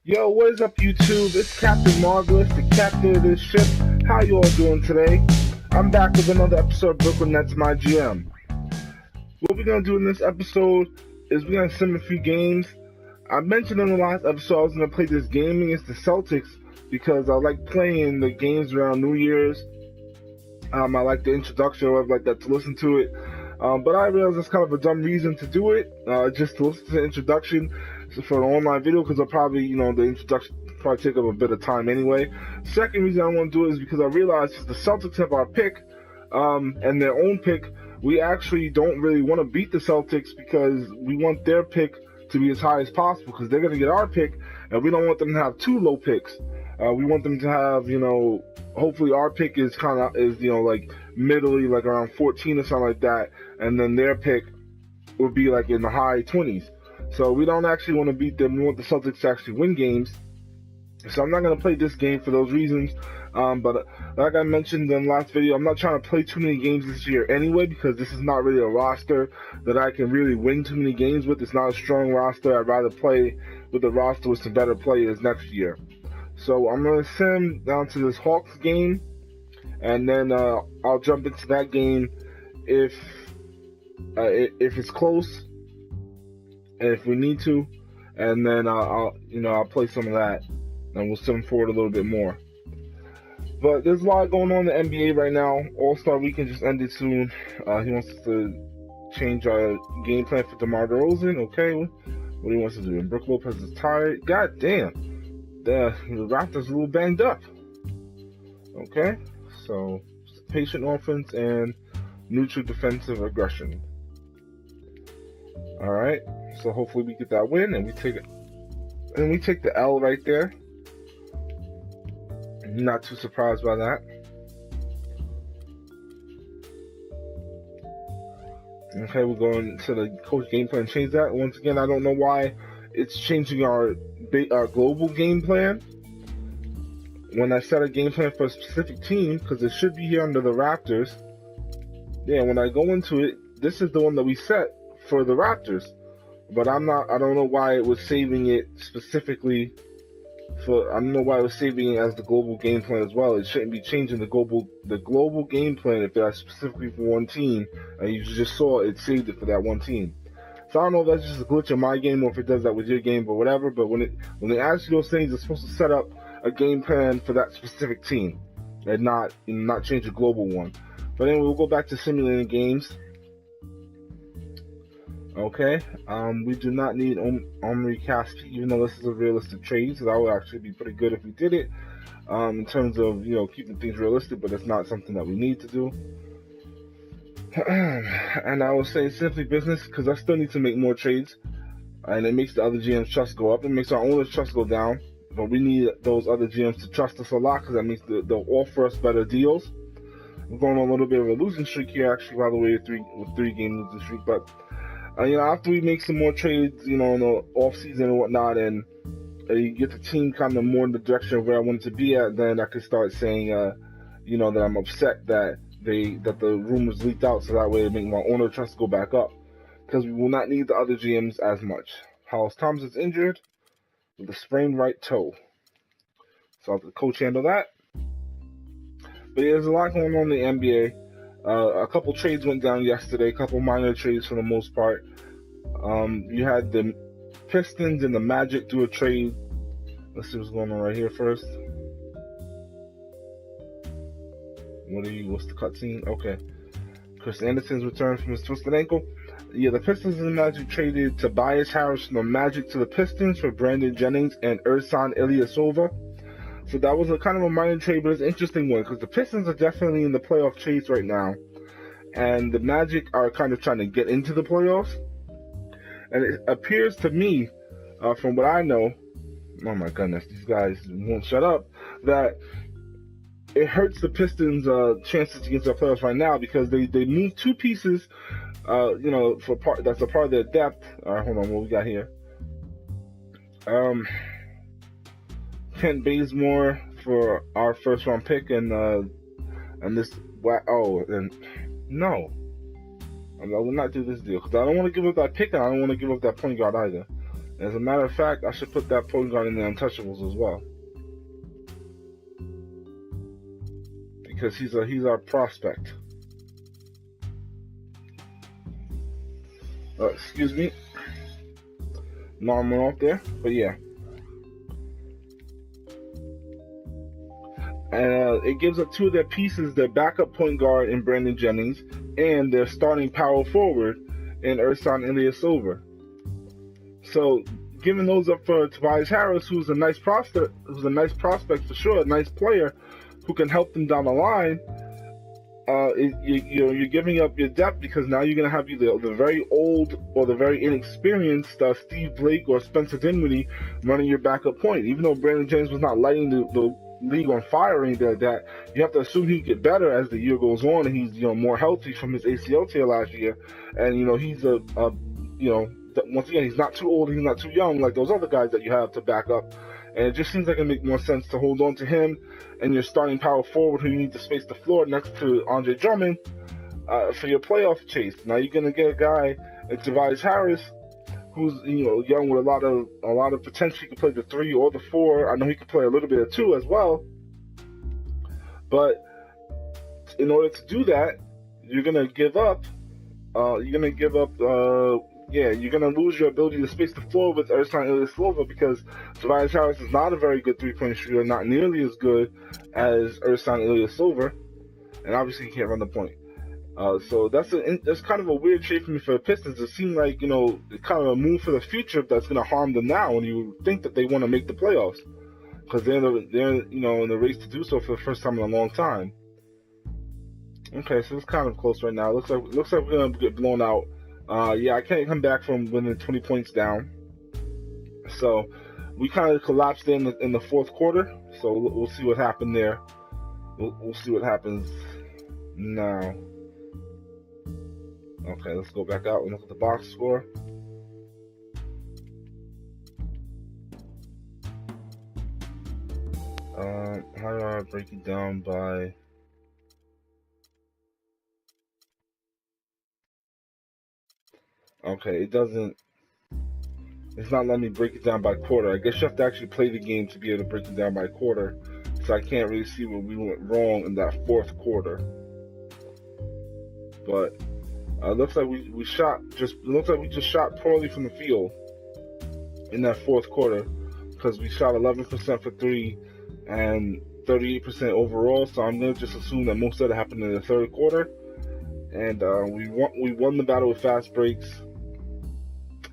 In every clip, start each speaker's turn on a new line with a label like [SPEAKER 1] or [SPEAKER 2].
[SPEAKER 1] Yo, what is up, YouTube? It's Captain Marvelous, the captain of this ship. How you all doing today? I'm back with another episode of Brooklyn Nets MyGm. What we're gonna do in this episode is we're gonna sim a few games. I mentioned in the last episode I was gonna play this game against the Celtics because I like playing the games around New Year's. I like the introduction or whatever like that to listen to it. But I realized it's kind of a dumb reason to do it, just to listen to the introduction for an online video, because I'll probably, the introduction probably take up a bit of time anyway. Second reason I want to do it is because I realized since the Celtics have our pick, and their own pick, we actually don't really want to beat the Celtics because we want their pick to be as high as possible because they're going to get our pick, and we don't want them to have two low picks. We want them to have, hopefully our pick is like middly, like around 14 or something like that, and then their pick would be like in the high 20s. So we don't actually want to beat them. We want the Celtics to actually win games. So I'm not going to play this game for those reasons. But like I mentioned in the last video, I'm not trying to play too many games this year anyway because this is not really a roster that I can really win too many games with. It's not a strong roster. I'd rather play with a roster with some better players next year. So I'm going to sim down to this Hawks game, and then I'll jump into that game if it's close, and if we need to, and then I'll play some of that, and we'll sim forward a little bit more. But there's a lot going on in the NBA right now. All-Star Weekend just ended soon. He wants us to change our game plan for DeMar DeRozan. Okay, what he wants to do? And Brook Lopez is tired. God damn. The Raptors a little banged up. Okay, so patient offense and neutral defensive aggression. All right, so hopefully we get that win and we take the L right there. Not too surprised by that. Okay, we're going to the coach game plan. Change that once again. I don't know why it's changing our global game plan when I set a game plan for a specific team, because it should be here under the Raptors. Yeah, when I go into it, this is the one that we set for the Raptors, but I don't know why it was saving it specifically I don't know why it was saving it as the global game plan as well. It shouldn't be changing the global game plan if that's specifically for one team, and you just saw it saved it for that one team. So I don't know if that's just a glitch in my game or if it does that with your game, but whatever. But when they ask you those things, it's supposed to set up a game plan for that specific team and not change a global one. But anyway, we'll go back to simulating games. Okay, we do not need Omri Caspi, even though this is a realistic trade, so that would actually be pretty good if we did it, in terms of, keeping things realistic, but it's not something that we need to do. And I would say simply business, because I still need to make more trades, and it makes the other GM's trust go up. It makes our owners' trust go down, but we need those other GMs to trust us a lot, because that means they'll offer us better deals. We're going on a little bit of a losing streak here, actually, by the way, with three-game losing streak, but after we make some more trades, in the off season and whatnot, and you get the team kind of more in the direction of where I want it to be at, then I could start saying, that I'm upset that the rumors leaked out, so that way it make my owner trust go back up, because we will not need the other GMs as much. Hollis Thomas is injured with a sprained right toe, so I'll have the coach handle that. But yeah, there's a lot going on in the NBA. A couple trades went down yesterday, a couple minor trades for the most part. You had the Pistons and the Magic do a trade. Let's see what's going on right here first. What's the cutscene? Okay. Chris Anderson's returned from his twisted ankle. Yeah, the Pistons and the Magic traded Tobias Harris from the Magic to the Pistons for Brandon Jennings and Ersan Ilyasova. So that was a kind of a minor trade, but it's an interesting one because the Pistons are definitely in the playoff chase right now, and the Magic are kind of trying to get into the playoffs. And it appears to me, from what I know, oh my goodness, these guys won't shut up, that it hurts the Pistons' chances to get to the playoffs right now because they moved two pieces, that's a part of their depth. All right, hold on, what we got here? Kent Bazemore for our first round pick, and this no, I will not do this deal because I don't want to give up that pick and I don't want to give up that point guard either. As a matter of fact, I should put that point guard in the untouchables as well, because he's our prospect. Excuse me, normal off there, but yeah. And it gives up two of their pieces, their backup point guard in Brandon Jennings, and their starting power forward in Ersan Ilyasova. So giving those up for Tobias Harris, who's a nice prospect for sure, a nice player who can help them down the line. You're giving up your depth, because now you're going to have either the very old or the very inexperienced Steve Blake or Spencer Dinwiddie running your backup point. Even though Brandon James was not lighting the league on fire or anything like that, you have to assume he'll get better as the year goes on, and he's more healthy from his ACL tear last year, and he's once again, he's not too old, he's not too young like those other guys that you have to back up. And it just seems like it makes more sense to hold on to him and your starting power forward, who you need to space the floor next to Andre Drummond for your playoff chase. Now you're gonna get a guy like Tobias Harris, who's young with a lot of potential. He can play the 3 or the 4. I know he can play a little bit of 2 as well. But in order to do that, you're gonna give up. You're going to lose your ability to space the floor with Ersan Ilyasova, because Tobias Harris is not a very good three-point shooter, not nearly as good as Ersan Ilyasova, and obviously he can't run the point. So that's kind of a weird trade for me for the Pistons. It seemed like, kind of a move for the future that's going to harm them now, when you think that they want to make the playoffs, because they're in the race to do so for the first time in a long time. Okay, so it's kind of close right now. Looks like we're going to get blown out. I can't come back from winning 20 points down. So we kind of collapsed in the fourth quarter. So we'll see what happened there. We'll see what happens now. Okay, let's go back out and look at the box score. How do I break it down by... Okay, it's not letting me break it down by quarter. I guess you have to actually play the game to be able to break it down by quarter. So I can't really see where we went wrong in that fourth quarter. But it looks like we just shot poorly from the field in that fourth quarter, because we shot 11% for 3 and 38% overall. So I'm gonna just assume that most of that happened in the third quarter. And we won the battle with fast breaks,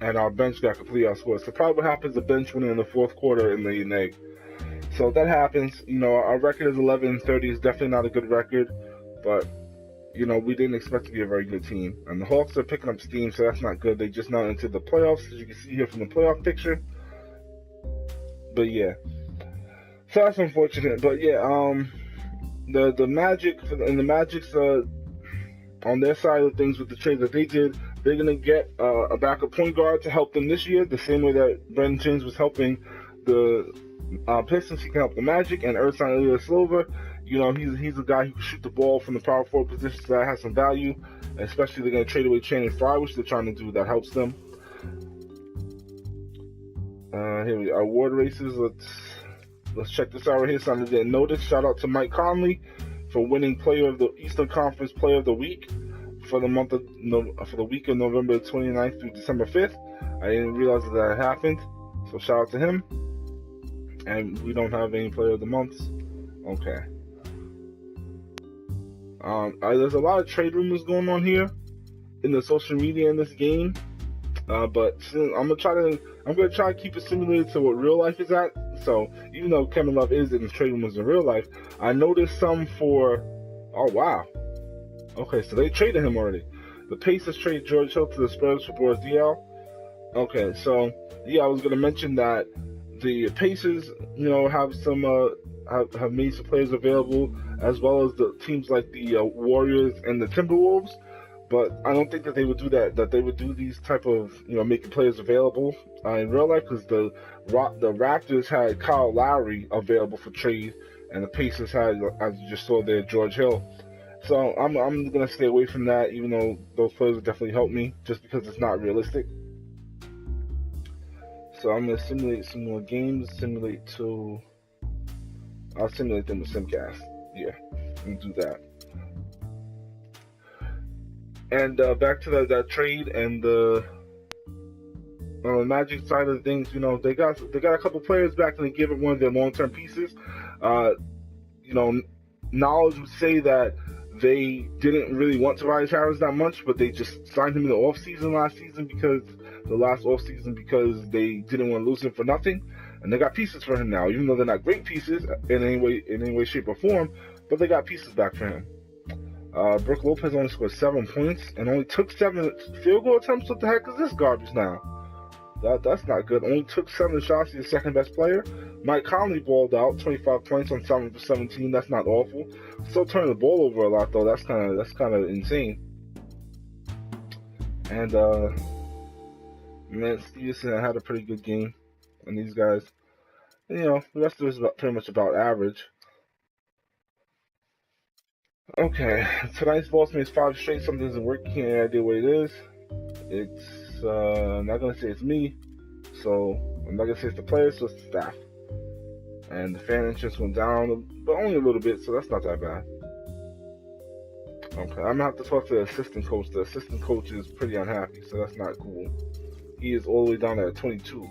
[SPEAKER 1] and our bench got completely outscored. So probably what happens, the bench winning in the fourth quarter and the neg. So if that happens, our record is 11-30. Is definitely not a good record, but we didn't expect to be a very good team. And the Hawks are picking up steam, so that's not good. They just now entered the playoffs, as you can see here from the playoff picture. But yeah, so that's unfortunate. But yeah, the Magic and the Magic's on their side of things with the trade that they did, they're going to get a backup point guard to help them this year, the same way that Brandon James was helping the Pistons. He can help the Magic, and Ersan Ilyasova, he's a guy who can shoot the ball from the power forward position, so that has some value, especially they're going to trade away Channing Frye, which they're trying to do, that helps them. Here we are, award races. Let's check this out right here. Something I didn't notice. Shout out to Mike Conley for winning Player of the Eastern Conference Player of the Week for the week of November 29th through December 5th. I didn't realize that happened, so shout out to him. And we don't have any Player of the Months. Okay. There's a lot of trade rumors going on here in the social media in this game, but I'm gonna try to keep it simulated to what real life is at. So even though Kevin Love is in the trade rumors in real life, I noticed some for. Oh wow. Okay, so they traded him already. The Pacers traded George Hill to the Spurs for Boris Diaw. Okay, so yeah, I was gonna mention that the Pacers, have some have made some players available, as well as the teams like the Warriors and the Timberwolves. But I don't think that they would do that. That they would do these type of making players available in real life, because the Raptors had Kyle Lowry available for trade, and the Pacers had, as you just saw there, George Hill. So I'm gonna stay away from that, even though those players would definitely help me, just because it's not realistic. So I'm gonna simulate some more games. I'll simulate them with Simcast. Yeah, and do that. And back to that trade and the Magic side of things. They got a couple players back and they gave it one of their long-term pieces. Knowledge would say that they didn't really want Tobias Harris that much, but they just signed him in the offseason last season because they didn't want to lose him for nothing, and they got pieces for him now, even though they're not great pieces in any way, shape, or form, but they got pieces back for him. Brook Lopez only scored 7 points and only took 7 field goal attempts. What the heck is this garbage now? That's not good. Only took 7 shots. He's the second best player. Mike Conley balled out, 25 points on 7 for 17. That's not awful. Still turning the ball over a lot though. That's kind of insane. And Stevenson had a pretty good game. And these guys, the rest of it is pretty much about average. Okay, tonight's boss makes 5 straight. Something doesn't work. You can't have any idea what it is. It's I'm not gonna say it's me, so I'm not gonna say it's the players, so it's the staff. And the fan interest went down, but only a little bit, so that's not that bad. Okay, I'm gonna have to talk to the assistant coach. The assistant coach is pretty unhappy, so that's not cool. He is all the way down at 22.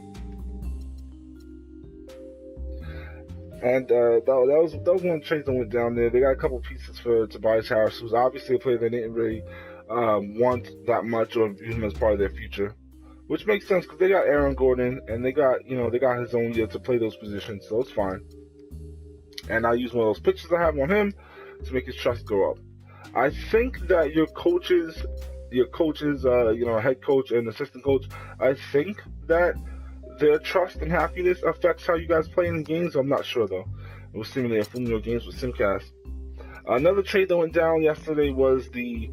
[SPEAKER 1] And that was one of the trades that went down there. They got a couple pieces for Tobias Harris, who's obviously a player they didn't really want that much or view him as part of their future, which makes sense because they got Aaron Gordon and they got his own year to play those positions, so it's fine. And I use one of those pictures I have on him to make his trust go up. I think that your coaches, head coach and assistant coach, I think that their trust and happiness affects how you guys play in the games. I'm not sure though. It was simulating Fumio games with Simcast. Another trade that went down yesterday was the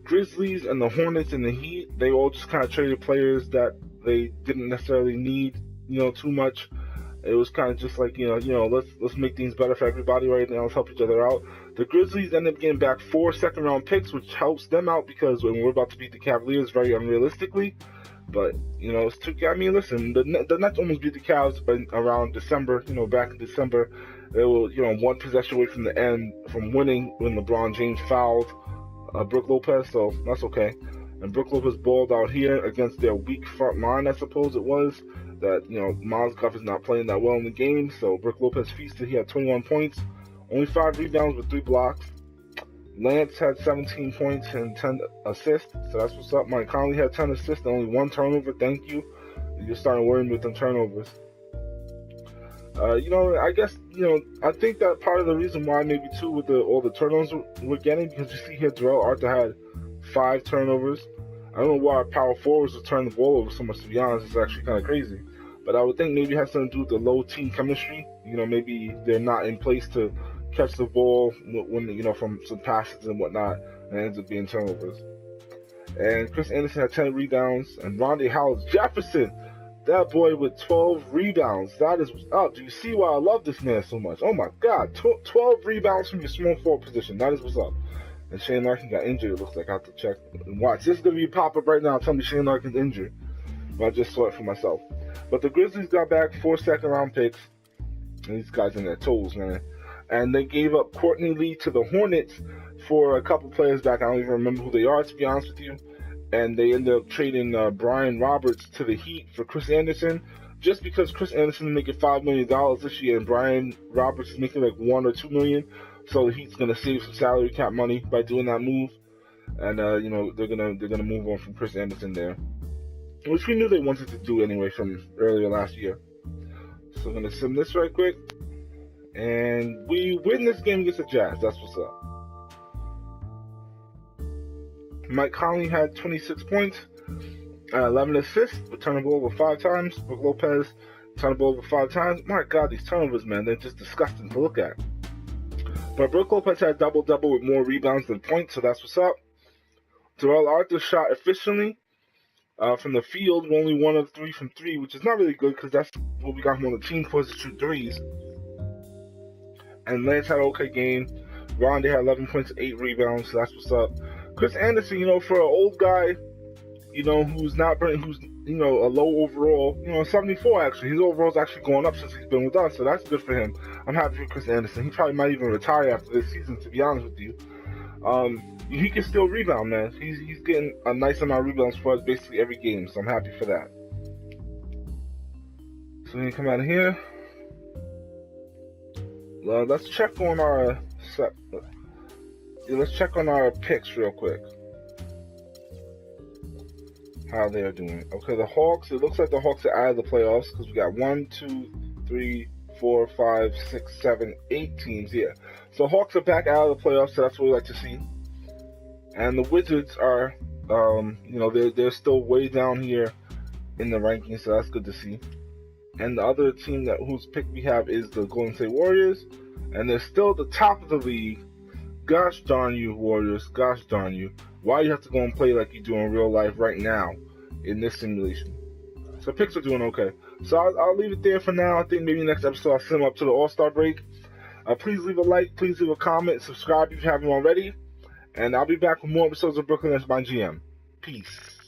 [SPEAKER 1] Grizzlies and the Hornets and the Heat. They all just kind of traded players that they didn't necessarily need, too much. It was kind of just like, let's make things better for everybody right now. Let's help each other out. The Grizzlies ended up getting back 4 second-round picks, which helps them out because when we're about to beat the Cavaliers very unrealistically. But, it's too, listen, the Nets almost beat the Cavs around December, back in December. They were, one possession away from the end, from winning when LeBron James fouled Brook Lopez, so that's okay. And Brook Lopez balled out here against their weak front line, I suppose it was. That, Mozgov is not playing that well in the game, so Brook Lopez feasted. He had 21 points, only 5 rebounds with 3 blocks. Lance had 17 points and 10 assists, so that's what's up. Mike Conley had 10 assists and only 1 turnover. Thank you. You're starting worrying with them turnovers. I guess, I think that part of the reason why maybe too with all the turnovers we're getting, because you see here Darrell Arthur had 5 turnovers. I don't know why our power forwards are turning the ball over so much, to be honest. It's actually kind of crazy. But I would think maybe it has something to do with the low team chemistry. Maybe they're not in place to catch the ball when, from some passes and whatnot, and it ends up being turnovers. And Chris Anderson had 10 rebounds, and Rondae Hollis-Jefferson, that boy with 12 rebounds. That is what's up. Do you see why I love this man so much? Oh my God, 12 rebounds from your small forward position. That is what's up. And Shane Larkin got injured, it looks like. I have to check and watch. This is going to be a pop-up right now. Tell me Shane Larkin's injured. But I just saw it for myself. But the Grizzlies got back 4 second-round picks. And these guys in their toes, man. And they gave up Courtney Lee to the Hornets for a couple players back. I don't even remember who they are, to be honest with you. And they ended up trading Brian Roberts to the Heat for Chris Anderson. Just because Chris Anderson is making $5 million this year and Brian Roberts is making like $1 or $2 million. So the Heat's gonna save some salary cap money by doing that move, and they're gonna move on from Chris Anderson there, which we knew they wanted to do anyway from earlier last year. So I'm gonna sim this right quick, and we win this game against the Jazz. That's what's up. Mike Conley had 26 points, 11 assists, but turned the ball over 5 times. Brook Lopez turned the ball over 5 times. My God, these turnovers, man, they're just disgusting to look at. But Brook Lopez had double-double with more rebounds than points, so that's what's up. Darrell Arthur shot efficiently from the field, only 1 of 3 from 3, which is not really good because that's what we got him on the team for, is to shoot threes. And Lance had an okay game. Rondae had 11 points, 8 rebounds, so that's what's up. Chris Anderson, for an old guy, who's not, who's a low overall, 74 actually. His overall's actually going up since he's been with us, so that's good for him. I'm happy for Chris Anderson. He probably might even retire after this season, to be honest with you. He can still rebound, man. He's getting a nice amount of rebounds for us basically every game, so I'm happy for that. So we come out of here. Let's check on our let's check on our picks real quick. How they're doing. Okay, the Hawks, it looks like the Hawks are out of the playoffs because we got 1, 2, 3, 4, 5, 6, 7, 8 teams. Yeah. So Hawks are back out of the playoffs, so that's what we like to see. And the Wizards are, they're still way down here in the rankings, so that's good to see. And the other team whose pick we have is the Golden State Warriors, and they're still at the top of the league. Gosh darn you, Warriors. Gosh darn you. Why you have to go and play like you do in real life right now in this simulation? So picks are doing okay. So I'll leave it there for now. I think maybe next episode I'll send them up to the All-Star break. Please leave a like. Please leave a comment. Subscribe if you haven't already. And I'll be back with more episodes of Brooklyn That's MyGm. Peace.